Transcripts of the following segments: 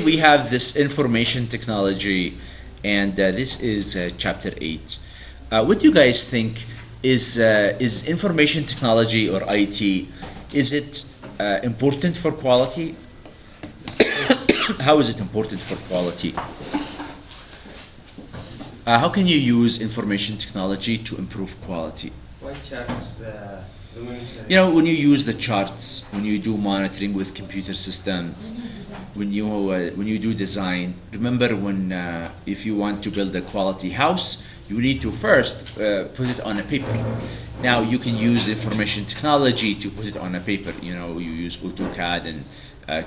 we have this information technology, and this is chapter 8. What do you guys think is information technology or IT? Is it important for quality? How is it important for quality? How can you use information technology to improve quality? What charts the monitoring? You know, when you use the charts, when you do monitoring with computer systems, when you do design, remember when if you want to build a quality house, you need to first put it on a paper. Now you can use information technology to put it on a paper. You know, you use AutoCAD and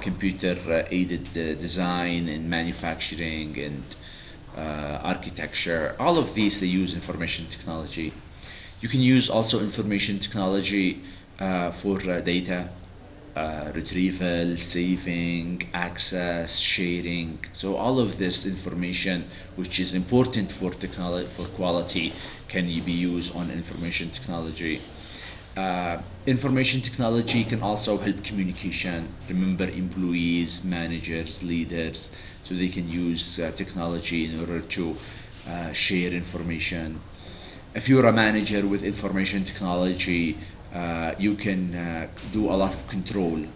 computer aided design and manufacturing and architecture. All of these, they use information technology. You can use also information technology for data retrieval, saving, access, sharing. So all of this information, which is important for technology, for quality, can be used on information technology. Information technology can also help communication. Remember, employees, managers, leaders, so they can use technology in order to share information. If you're a manager with information technology, you can do a lot of control.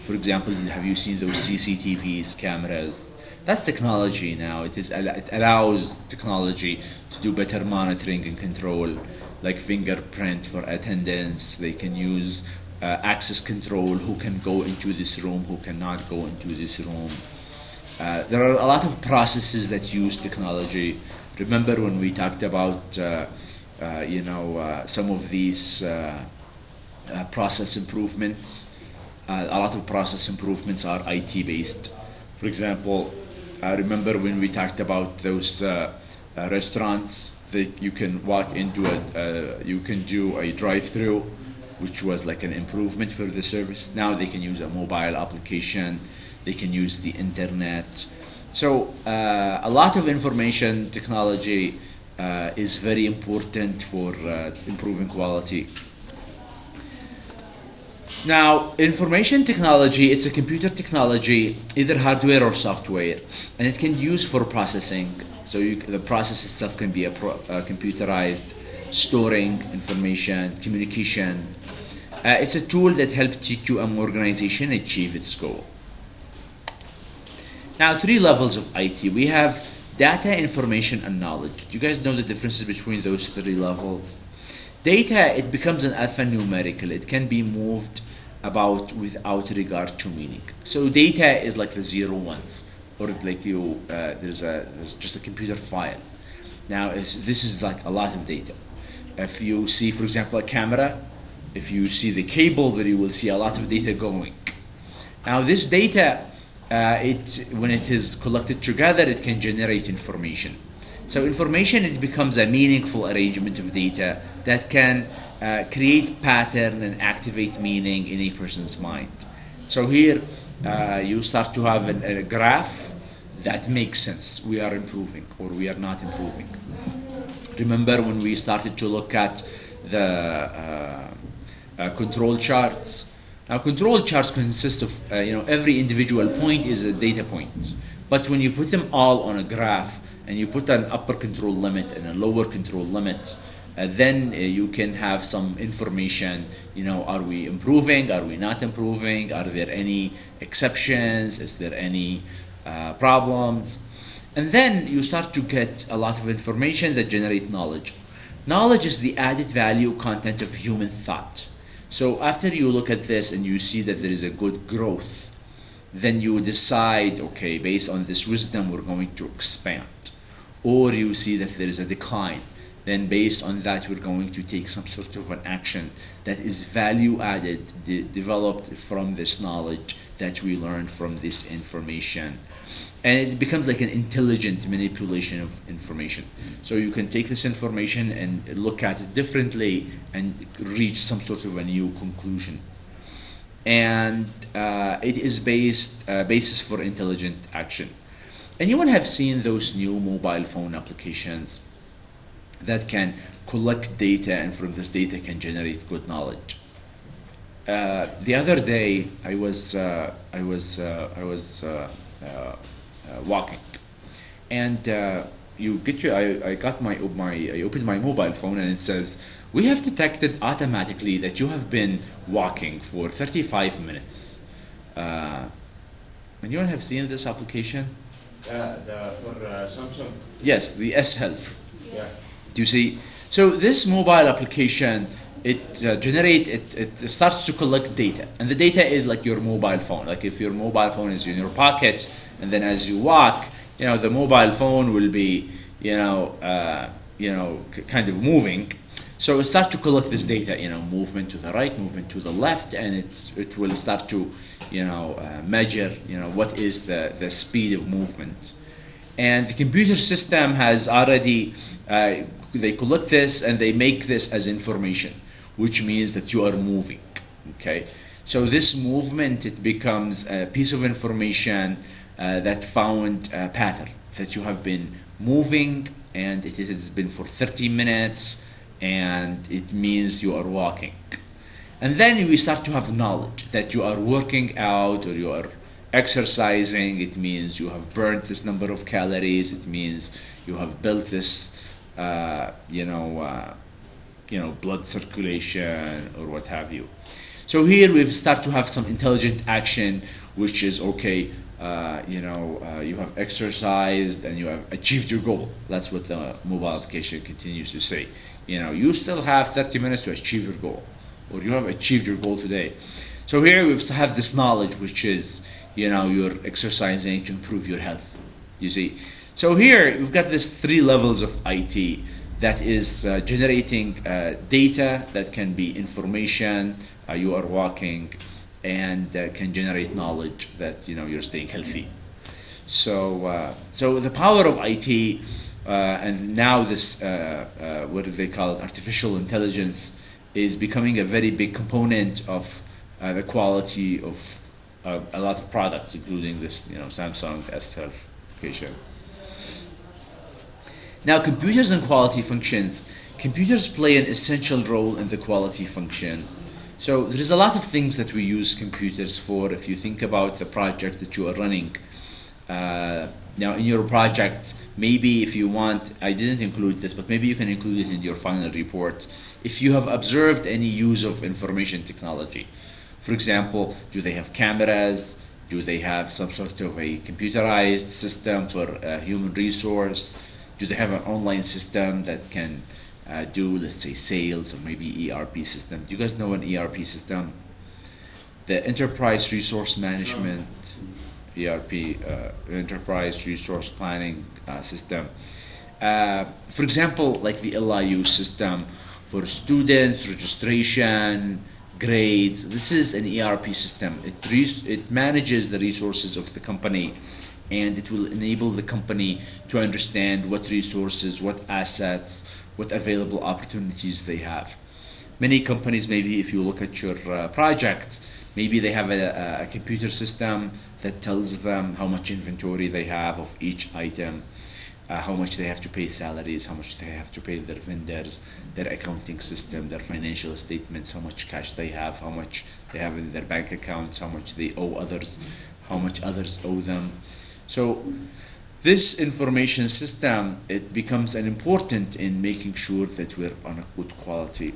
For example, have you seen those CCTVs, cameras? That's technology now. It allows technology to do better monitoring and control, like fingerprint for attendance. They can use access control, who can go into this room, who cannot go into this room. There are a lot of processes that use technology. Remember when we talked about some of these process improvements? A lot of process improvements are IT based. For example, remember when we talked about those restaurants that you can walk into you can do a drive-through, which was like an improvement for the service. Now they can use a mobile application, they can use the internet. So a lot of information technology is very important for improving quality. Now, information technology, it's a computer technology, either hardware or software, and it can be used for processing. So the process itself can be computerized, storing information, communication. It's a tool that helps TQM organization achieve its goal. Now, 3 levels of IT. We have data, information, and knowledge. Do you guys know the differences between those 3 levels? Data, it becomes an alphanumerical. It can be moved about without regard to meaning. So data is like the 0 ones, or like there's just a computer file. Now this is like a lot of data. If you see, for example, a camera, if you see the cable, then you will see a lot of data going. Now this data, when it is collected together, it can generate information. So information, it becomes a meaningful arrangement of data that can create pattern and activate meaning in a person's mind. So here you start to have a graph that makes sense. We are improving or we are not improving. Remember when we started to look at the control charts? Now control charts consist of, every individual point is a data point. But when you put them all on a graph, and you put an upper control limit and a lower control limit, then you can have some information, are we improving, are we not improving, are there any exceptions, is there any problems? And then you start to get a lot of information that generate knowledge. Knowledge is the added value content of human thought. So after you look at this and you see that there is a good growth, then you decide, okay, based on this wisdom, we're going to expand. Or you see that there is a decline, then based on that, we're going to take some sort of an action that is value added, developed from this knowledge that we learned from this information. And it becomes like an intelligent manipulation of information. So you can take this information and look at it differently and reach some sort of a new conclusion. And it is basis for intelligent action. Anyone have seen those new mobile phone applications that can collect data and from this data can generate good knowledge? The other day I was walking. And you get your. I got my I opened my mobile phone and it says we have detected automatically that you have been walking for 35 minutes. Anyone have seen this application? For Samsung. Yes, the S Health. Yeah. Do you see? So this mobile application, it it starts to collect data, and the data is like your mobile phone. Like if your mobile phone is in your pocket, and then as you walk, the mobile phone will be, kind of moving. So it starts to collect this data, movement to the right, movement to the left, and it will start to, measure, what is the speed of movement. And the computer system has already, they collect this and they make this as information, which means that you are moving, okay? So this movement, it becomes a piece of information that found a pattern, that you have been moving and it has been for 30 minutes, and it means you are walking. And then we start to have knowledge that you are working out or you are exercising. It means you have burned this number of calories. It means you have built this, blood circulation or what have you. So here we start to have some intelligent action, which is okay. You have exercised and you have achieved your goal. That's what the mobile application continues to say. You still have 30 minutes to achieve your goal, or you have achieved your goal today. So here we have this knowledge, which is, you're exercising to improve your health. You see? So here we've got this 3 levels of IT that is generating data that can be information, you are walking, and can generate knowledge that you're staying healthy. So the power of IT, and now this what do they call it, artificial intelligence, is becoming a very big component of the quality of a lot of products, including this Samsung S certification. Now, computers and quality functions. Computers play an essential role in the quality function. So there is a lot of things that we use computers for. If you think about the projects that you are running, now in your project, maybe if you want, I didn't include this, but maybe you can include it in your final report. If you have observed any use of information technology, for example, do they have cameras? Do they have some sort of a computerized system for human resource? Do they have an online system that can do, let's say, sales, or maybe ERP system? Do you guys know an ERP system? The Enterprise Resource Management, ERP, Enterprise Resource Planning system. For example, like the LIU system for students, registration, grades. This is an ERP system. It manages the resources of the company, and it will enable the company to understand what resources, what assets, what available opportunities they have. Many companies, maybe if you look at your project, maybe they have a computer system that tells them how much inventory they have of each item, how much they have to pay salaries, how much they have to pay their vendors, their accounting system, their financial statements, how much cash they have, how much they have in their bank accounts, how much they owe others, how much others owe them. So this information system, it becomes an important in making sure that we're on a good quality.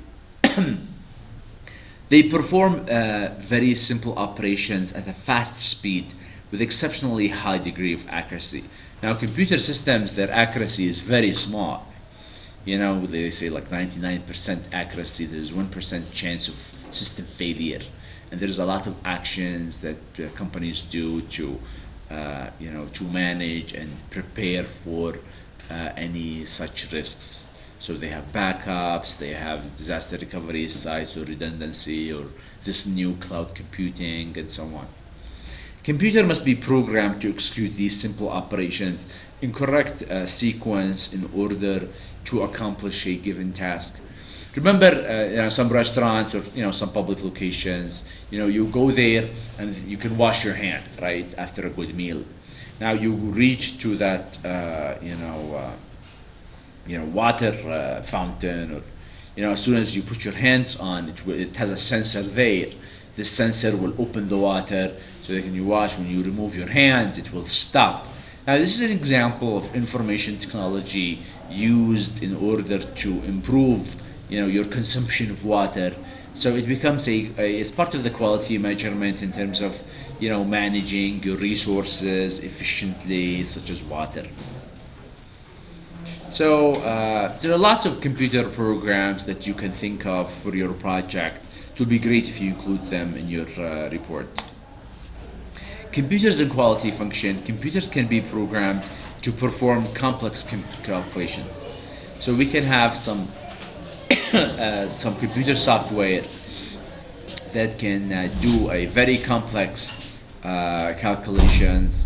They perform very simple operations at a fast speed with exceptionally high degree of accuracy. Now, computer systems, their accuracy is very small. They say like 99% accuracy. There's 1% chance of system failure, and there's a lot of actions that companies do to manage and prepare for any such risks. So they have backups, they have disaster recovery sites or redundancy or this new cloud computing and so on. Computer must be programmed to execute these simple operations in correct sequence in order to accomplish a given task. Remember, some restaurants or some public locations, you go there and you can wash your hand, right, after a good meal. Now you reach to that, water fountain, or as soon as you put your hands on it, it has a sensor there. This sensor will open the water so that when you wash, when you remove your hands, it will stop. This is an example of information technology used in order to improve, your consumption of water. So it becomes it's part of the quality measurement in terms of, managing your resources efficiently, such as water. So there are lots of computer programs that you can think of for your project. It would be great if you include them in your report. Computers and quality function. Computers can be programmed to perform complex calculations. So we can have some computer software that can do a very complex calculations.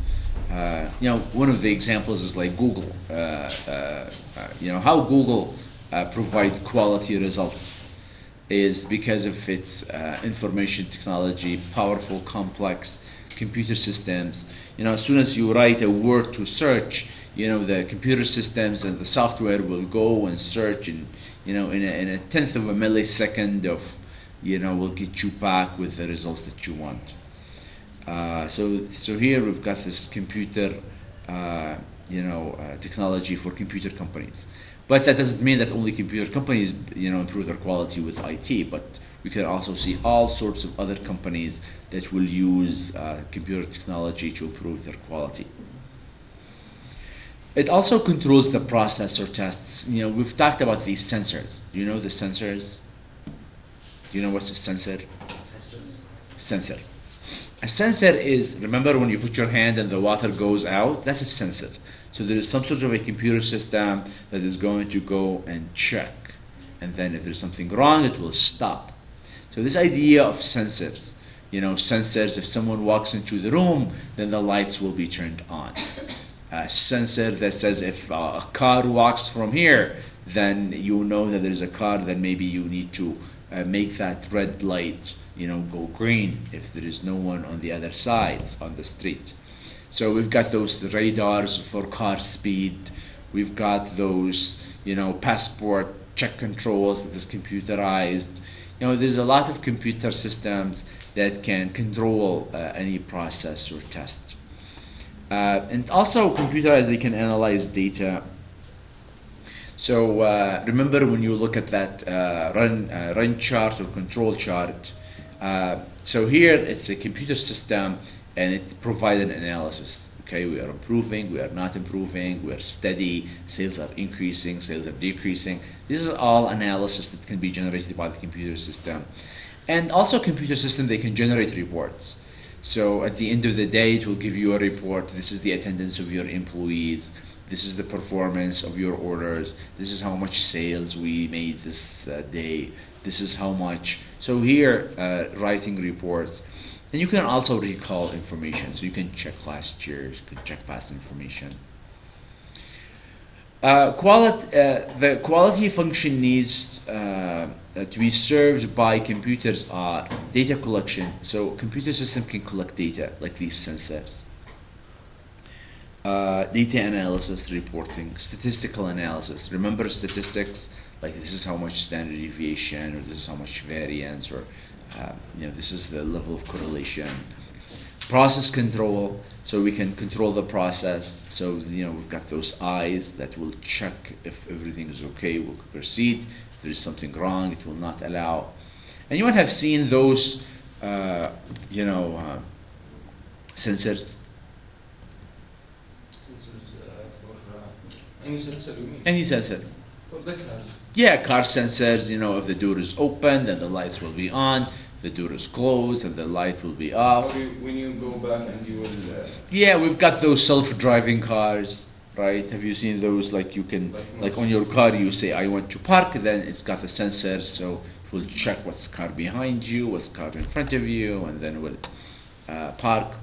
One of the examples is like Google. How Google provide quality results is because of its information technology, powerful, complex computer systems. As soon as you write a word to search, the computer systems and the software will go and search, and in a tenth of a millisecond will get you back with the results that you want. So here we've got this computer, technology for computer companies. But that doesn't mean that only computer companies, improve their quality with IT. But we can also see all sorts of other companies that will use computer technology to improve their quality. It also controls the process or tests. We've talked about these sensors. Do you know the sensors? Do you know what's a sensor? Sensor. A sensor is, remember when you put your hand and the water goes out? That's a sensor. So there is some sort of a computer system that is going to go and check. And then if there's something wrong, it will stop. So this idea of sensors, sensors, if someone walks into the room, then the lights will be turned on. A sensor that says if a car walks from here, then you know that there's a car, then maybe you need to make that red light, go green if there is no one on the other sides on the street. So we've got those radars for car speed. We've got those, passport check controls that is computerized. There's a lot of computer systems that can control any process or test. And also computerized, they can analyze data. So remember when you look at that run chart or control chart. So here it's a computer system and it provides an analysis. Okay, we are improving, we are not improving, we are steady, sales are increasing, sales are decreasing. This is all analysis that can be generated by the computer system. And also computer system, they can generate reports. So at the end of the day, it will give you a report. This is the attendance of your employees. This is the performance of your orders. This is how much sales we made this day. This is how much. So here, writing reports. And you can also recall information. So you can check last year's, you can check past information. The quality function needs to be served by computers are data collection. So computer system can collect data like these sensors. Data analysis, reporting, statistical analysis. Remember statistics? Like this is how much standard deviation, or this is how much variance, or this is the level of correlation. Process control, so we can control the process. So we've got those eyes that will check if everything is okay, we'll proceed. If there is something wrong, it will not allow. And you might have seen those, sensors. Any sensor you mean? Any sensor. For the cars. Yeah, car sensors, if the door is open, then the lights will be on. The door is closed, and the light will be off. Or when you go back and you will... Yeah, we've got those self-driving cars, right? Have you seen those? Like you can, like on your car, you say, I want to park, then it's got a sensor, so it will check what's car behind you, what's car in front of you, and then will park.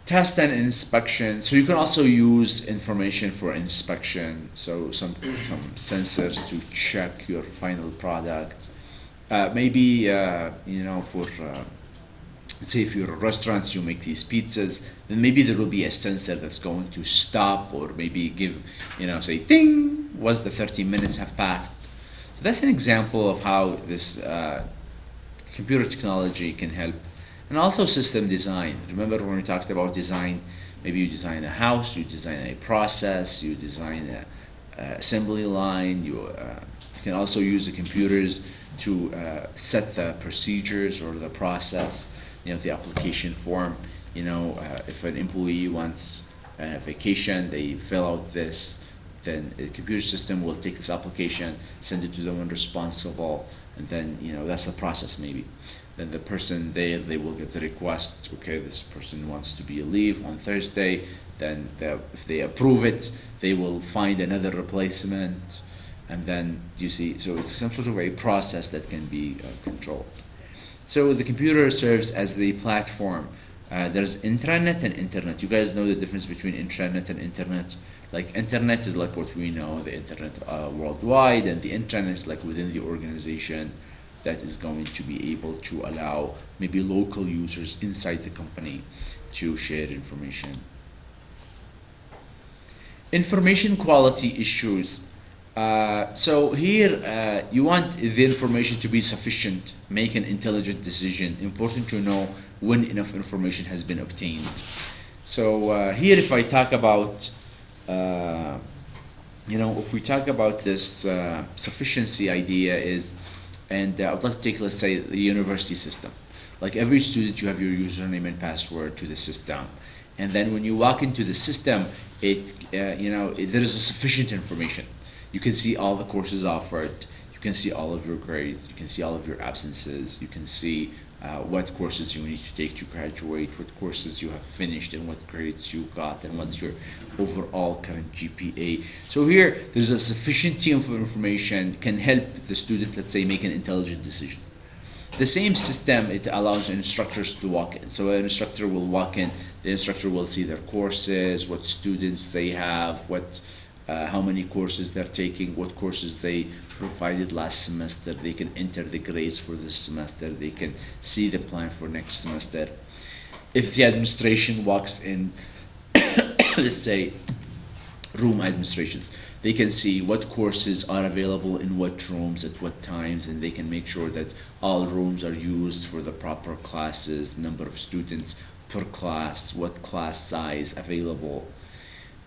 Test and inspection. So you can also use information for inspection. So some sensors to check your final product. Maybe for let's say if you're a restaurant, you make these pizzas, then maybe there will be a sensor that's going to stop or maybe give say ding once the 30 minutes have passed. So that's an example of how this computer technology can help. And also system design. Remember when we talked about design, Maybe you design a house, you design a process, you design a assembly line. You can also use the computers to set the procedures or the process. The application form. If an employee wants a vacation, they fill out this. Then the computer system will take this application, send it to the one responsible, and then that's the process maybe. Then the person there, they will get the request. Okay, this person wants to be a leave on Thursday. Then if they approve it, they will find another replacement, and then you see. So it's some sort of a process that can be controlled. So the computer serves as the platform. There's intranet and internet. You guys know the difference between intranet and internet. Like internet is like what we know, the internet worldwide, and the intranet is like within the organization that is going to be able to allow maybe local users inside the company to share information. Information quality issues. So here you want the information to be sufficient, make an intelligent decision. Important to know when enough information has been obtained. So here if I talk about, if we talk about this sufficiency idea is, and I would like to take, let's say, the university system. Like every student, you have your username and password to the system. And then when you walk into the system, there is a sufficient information. You can see all the courses offered. You can see all of your grades. You can see all of your absences. You can see what courses you need to take to graduate, what courses you have finished, and what grades you got, and what's your overall current GPA. So here, there's a sufficiency of information can help the student, let's say, make an intelligent decision. The same system, it allows instructors to walk in. So an instructor will walk in, the instructor will see their courses, what students they have, how many courses they're taking, what courses they provided last semester. They can enter the grades for this semester. They can see the plan for next semester. If the administration walks in, let's say room administrations, they can see what courses are available in what rooms at what times, and they can make sure that all rooms are used for the proper classes, number of students per class, what class size available.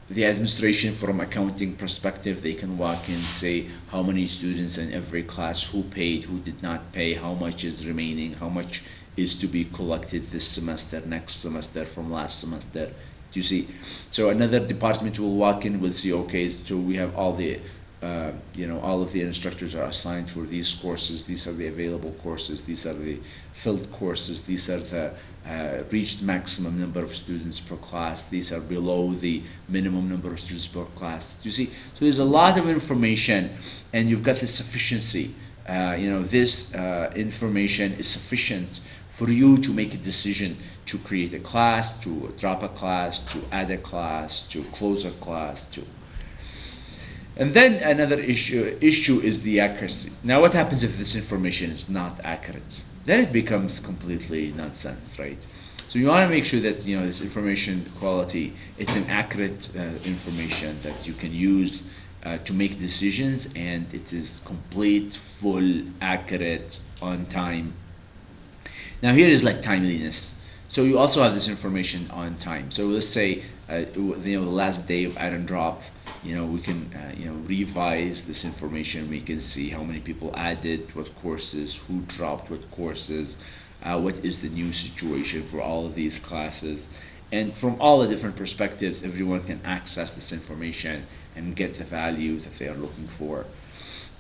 The administration, from accounting perspective, they can walk in, say how many students in every class, who paid, who did not pay, how much is remaining, how much is to be collected this semester, next semester, from last semester. Do you see? So another department will walk in, will see, okay, so we have all the, all of the instructors are assigned for these courses. These are the available courses. These are the filled courses. These are the reached maximum number of students per class. These are below the minimum number of students per class. You see, so there's a lot of information, and you've got the sufficiency. This information is sufficient for you to make a decision to create a class, to drop a class, to add a class, to close a class, And then another issue is the accuracy. Now, what happens if this information is not accurate? Then it becomes completely nonsense, right? So you want to make sure that this information quality, it's an accurate information that you can use to make decisions, and it is complete, full, accurate, on time. Now here is like timeliness. So you also have this information on time. So let's say the last day of add and drop. We can revise this information. We can see how many people added, what courses, who dropped what courses, what is the new situation for all of these classes. And from all the different perspectives, everyone can access this information and get the value that they are looking for.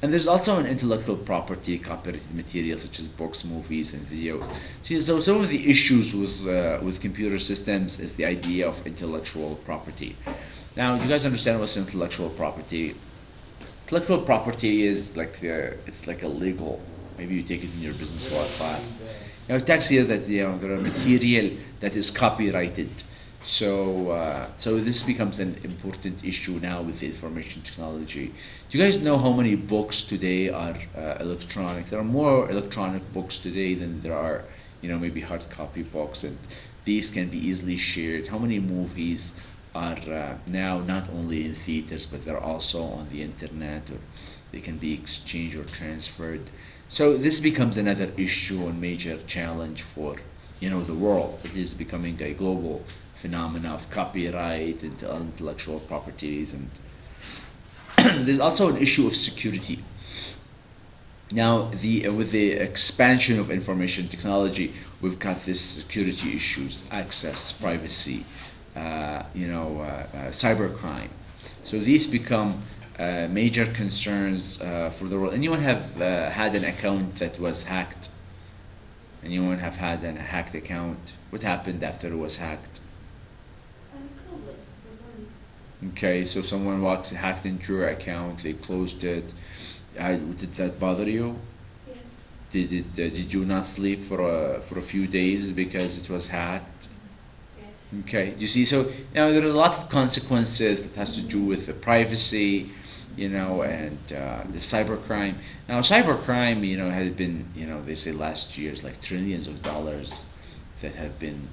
And there's also an intellectual property, copyrighted material such as books, movies, and videos. See, so some of the issues with computer systems is the idea of intellectual property. Now, do you guys understand what's intellectual property? Intellectual property is like it's like a legal. Maybe you take it in your business law class. It talks here that there are material that is copyrighted. So this becomes an important issue now with the information technology. Do you guys know how many books today are electronic? There are more electronic books today than there are, maybe hard copy books, and these can be easily shared. How many movies are now not only in theaters, but they're also on the internet, or they can be exchanged or transferred. So this becomes another issue and major challenge for the world. It is becoming a global phenomena of copyright and intellectual properties, and there's also an issue of security. Now, with the expansion of information technology, we've got this security issues, access, privacy, cybercrime. So these become major concerns for the world. Anyone have had an account that was hacked? Anyone have had a hacked account? What happened after it was hacked? Close it. Okay, so someone hacked into your account, they closed it. Did that bother you? Yes. Did you not sleep for a few days because it was hacked? Yes. Okay, do you see? So there are a lot of consequences that has to do with the privacy, and the cybercrime. Now, cybercrime, had been, they say last year's like trillions of dollars that have been,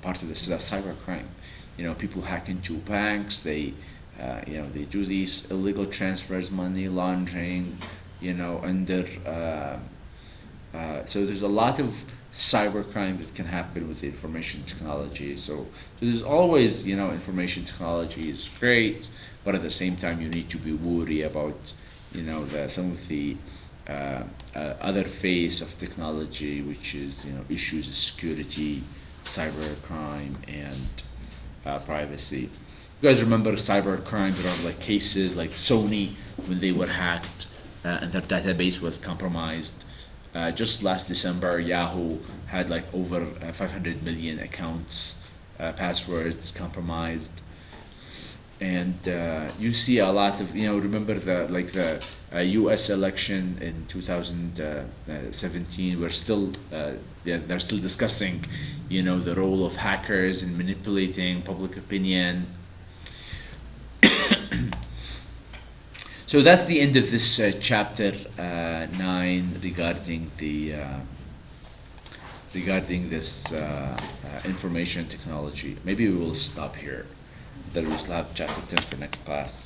part of the cybercrime. People hack into banks. They do these illegal transfers, money laundering. So there's a lot of cybercrime that can happen with the information technology. So there's always, information technology is great, but at the same time you need to be wary about, some of the other phase of technology, which is, issues of security, cybercrime, and privacy. You guys remember cybercrime? There are like cases like Sony when they were hacked and their database was compromised. Just last December, Yahoo had like over 500 million accounts, passwords compromised, and you see a lot of remember the U.S. election in 2017. They're still discussing the role of hackers in manipulating public opinion. So that's the end of this chapter 9 regarding this information technology. Maybe we will stop here. Then we'll have chapter 10 for next class.